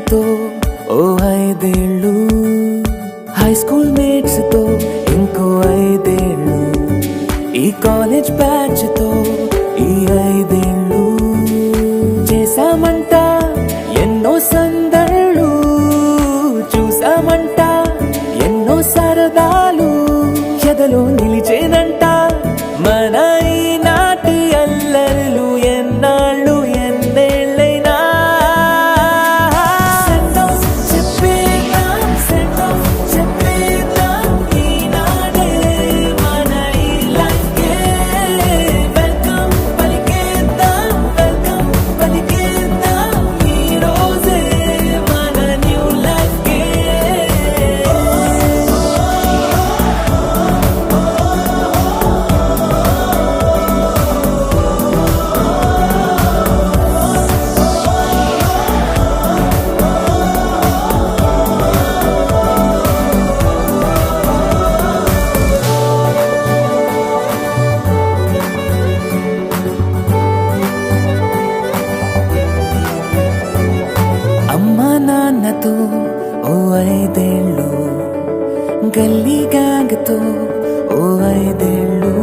తో ఓ 5 ఏళ్ళు, high school mates తో ఇంకో 5 ఏళ్ళు, ఈ కాలేజ్ బ్యాచ్ తో ఈ 5 ఏళ్ళు, చేశామంట ఎన్నో సందళ్ళు, చూసామంట ఎన్నో సరదాలు, ఎదలో నిలిచేనంట మన ఈనాటి అల్లర్లు. ఎన్నాళ్ళు ఎన్నేళ్ళైనా చెప్పేద్దాం ఈనాడే మన ఈ లైఫ్కే వెల్కమ్ పలికేద్దాం ఈ రోజే మన న్యూ లైఫ్కే. అమ్మా నాన్నతో ఓ 5 ఏళ్ళు, గల్లీ గ్యాంగ్ తో ఓ 5 ఏళ్ళు,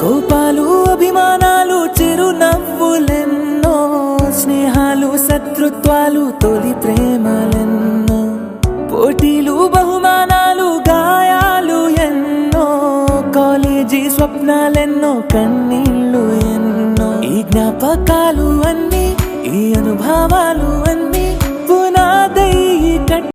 కోపాలు అభిమానాలు చిరునవ్వులెన్నో, స్నేహాలు శత్రుత్వాలు తొలి ప్రేమలెన్నో, పోటీలు బహుమానాలు గాయాలు ఎన్నో, కాలేజీ స్వప్నాలెన్నో కన్నీళ్ళు ఎన్నో, ఈ జ్ఞాపకాలు అన్నీ ఈ అనుభవాలు అన్నీ